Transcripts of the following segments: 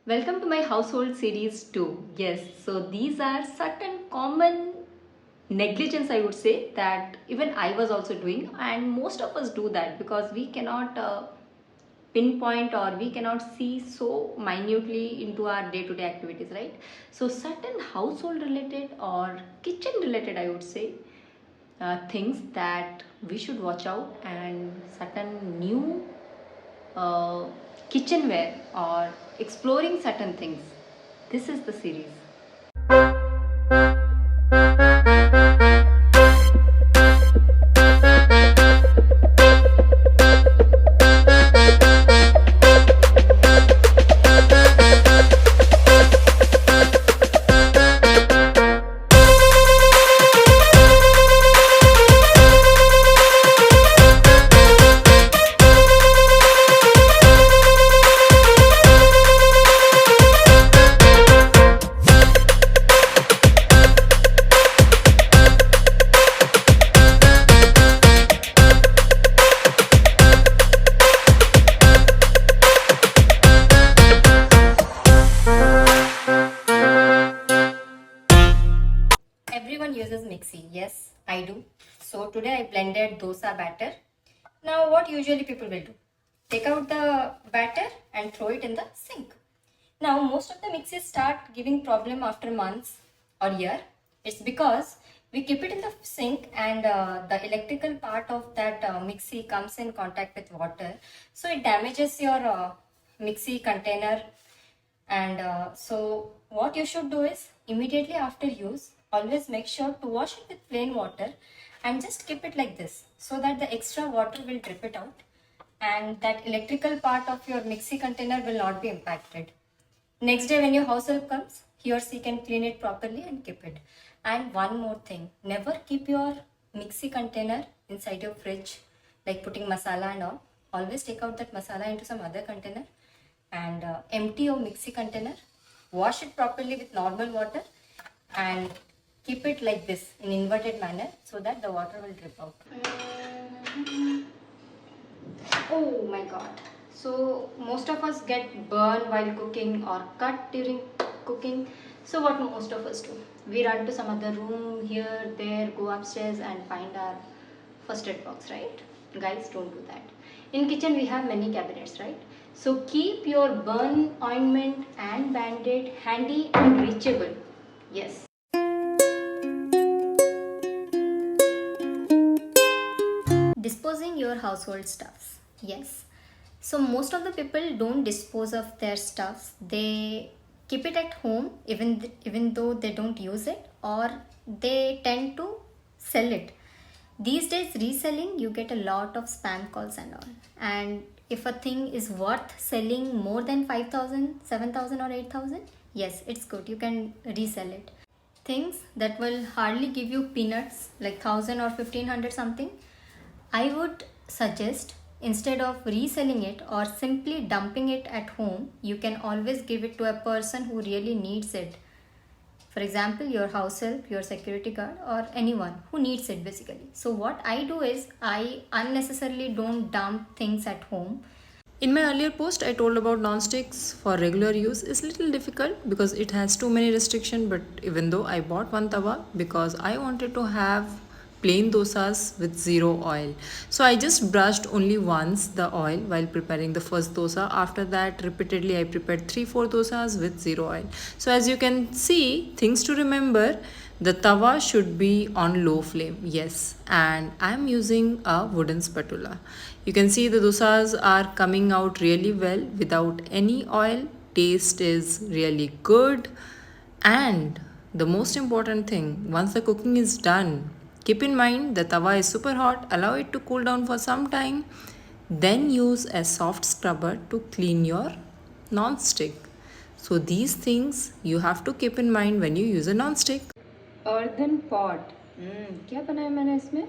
Welcome to my household series 2. Yes, so these are certain common negligence, I would say, that even I was also doing, and most of us do that because we cannot pinpoint or we cannot see so minutely into our day-to-day activities, right? So certain household related or kitchen related, I would say, things that we should watch out, and certain new uh, kitchenware or exploring certain things. This is the series. Everyone uses mixie. Yes, I do. So today I blended dosa batter. Now what usually people will do? Take out the batter and throw it in the sink. Now most of the mixies start giving problem after months or year. It's because we keep it in the sink and the electrical part of that mixie comes in contact with water. So it damages your mixie container, and so what you should do is immediately after use always make sure to wash it with plain water and just keep it like this so that the extra water will drip it out and that electrical part of your mixie container will not be impacted. Next day when your house help comes, he or she can clean it properly and keep it. And one more thing, never keep your mixie container inside your fridge like putting masala and all. Always take out that masala into some other container and empty your mixie container. Wash it properly with normal water and keep it like this in inverted manner so that the water will drip out. Oh my god. So most of us get burned while cooking or cut during cooking. So what most of us do? We run to some other room, here, there, go upstairs and find our first aid box, right? Guys, don't do that. In kitchen we have many cabinets, right? So keep your burn ointment and band-aid handy and reachable. Yes. Disposing your household stuffs. Yes. So most of the people don't dispose of their stuffs. They keep it at home even though they don't use it, or they tend to sell it. These days reselling, you get a lot of spam calls and all. And if a thing is worth selling more than 5,000, 7,000 or 8,000, yes, it's good. You can resell it. Things that will hardly give you peanuts like 1,000 or 1,500 something, I would suggest instead of reselling it or simply dumping it at home, you can always give it to a person who really needs it. For example, your house help, your security guard, or anyone who needs it basically. So what I do is I unnecessarily don't dump things at home. In my earlier post, I told about non-sticks for regular use is little difficult because it has too many restrictions. But even though I bought one tawa because I wanted to have plain dosas with zero oil, so I just brushed only once the oil while preparing the first dosa. After that, repeatedly I prepared 3-4 dosas with zero oil. So as you can see, things to remember. The tawa should be on low flame, yes, and I am using a wooden spatula. You can see the dosas are coming out really well without any oil. Taste is really good, and the most important thing, once the cooking is done, keep in mind the tawa is super hot, allow it to cool down for some time, then use a soft scrubber to clean your non-stick. So these things you have to keep in mind when you use a non-stick. Earthen pot. क्या बनाया मैंने इसमें?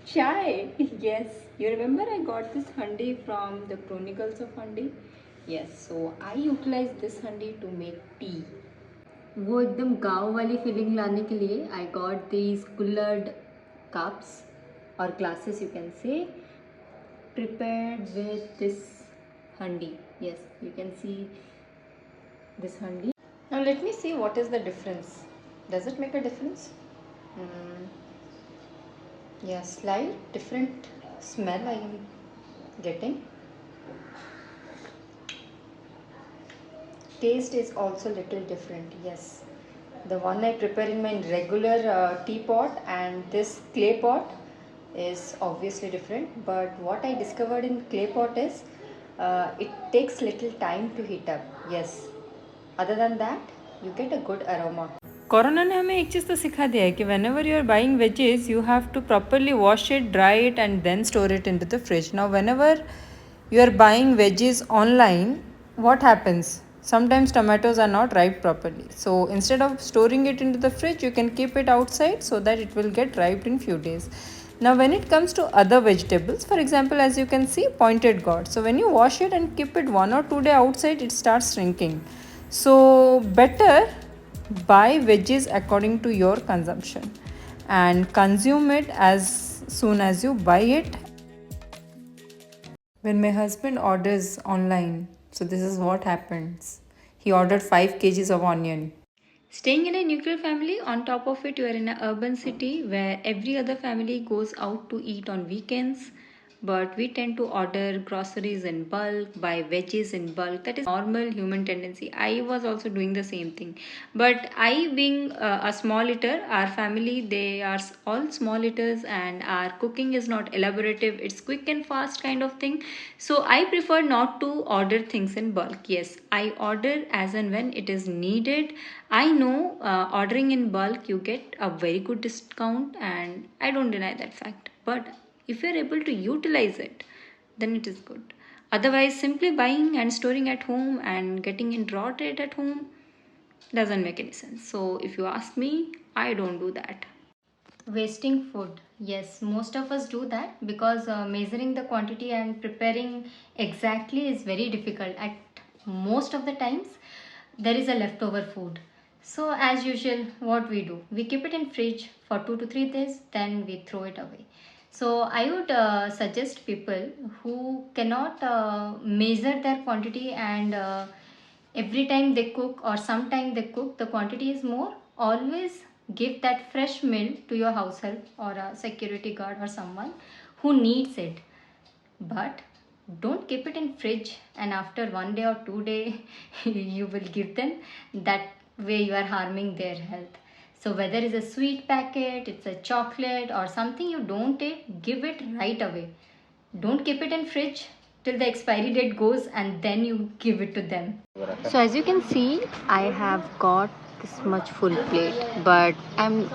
Chai. Yes. You remember I got this handi from the Chronicles of Handi? Yes. So I utilize this handi to make tea. वो एकदम गांव वाली feeling लाने के लिए I got these colored cups or glasses, you can say, prepared with this handi. Yes, you can see this handi. Now let me see what is the difference. Does it make a difference? Yeah, slight different smell I am getting. Taste is also little different. Yes, the one I prepare in my regular teapot and this clay pot is obviously different. But what I discovered in clay pot is it takes little time to heat up. Yes, other than that you get a good aroma. Corona ने हमें एक चीज़ तो सिखा दिया है कि whenever you are buying veggies you have to properly wash it, dry it and then store it into the fridge. Now whenever you are buying veggies online, what happens? Sometimes tomatoes are not ripe properly. So instead of storing it into the fridge, you can keep it outside so that it will get ripe in few days. Now when it comes to other vegetables, for example, as you can see, pointed gourd. So when you wash it and keep it 1 or 2 days outside, it starts shrinking. So better buy veggies according to your consumption and consume it as soon as you buy it. When my husband orders online, so this is what happens. He ordered 5 kgs of onion. Staying in a nuclear family, on top of it, you are in an urban city where every other family goes out to eat on weekends. But we tend to order groceries in bulk, buy veggies in bulk. That is normal human tendency. I was also doing the same thing. But I, being a small eater, our family, they are all small eaters and our cooking is not elaborative. It's quick and fast kind of thing. So I prefer not to order things in bulk. Yes, I order as and when it is needed. I know ordering in bulk, you get a very good discount and I don't deny that fact. But if you're able to utilize it, then it is good. Otherwise, simply buying and storing at home and getting in raw trade at home doesn't make any sense. So, if you ask me, I don't do that. Wasting food. Yes, most of us do that because measuring the quantity and preparing exactly is very difficult. At most of the times, there is a leftover food. So as usual, what we do, we keep it in fridge for 2 to 3 days, then we throw it away. So I would suggest people who cannot measure their quantity and every time they cook or sometime they cook the quantity is more, always give that fresh meal to your house help or a security guard or someone who needs it. But don't keep it in fridge and after 1 day or 2 day you will give them. That way you are harming their health. So whether it's a sweet packet, it's a chocolate or something you don't eat, give it right away. Don't keep it in fridge till the expiry date goes and then you give it to them. So as you can see, I have got this much full plate, but I'm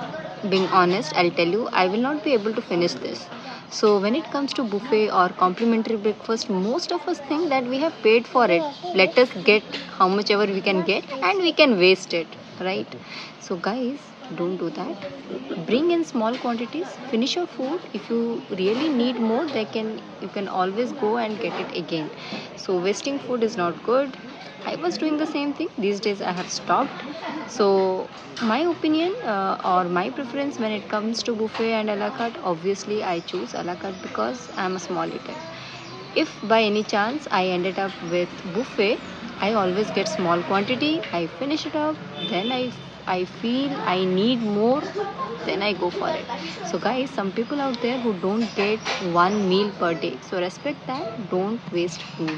being honest, I'll tell you, I will not be able to finish this. So when it comes to buffet or complimentary breakfast, most of us think that we have paid for it. Let us get how much ever we can get and we can waste it, right? So guys, don't do that. Bring in small quantities, finish your food. If you really need more, you can always go and get it again. So wasting food is not good. I was doing the same thing. These days I have stopped. So my opinion or my preference when it comes to buffet and a la carte, obviously I choose a la carte because I am a small eater. If by any chance I ended up with buffet, I always get small quantity. I finish it up. Then I feel I need more, then I go for it. So guys, some people out there who don't get one meal per day. So respect that. Don't waste food.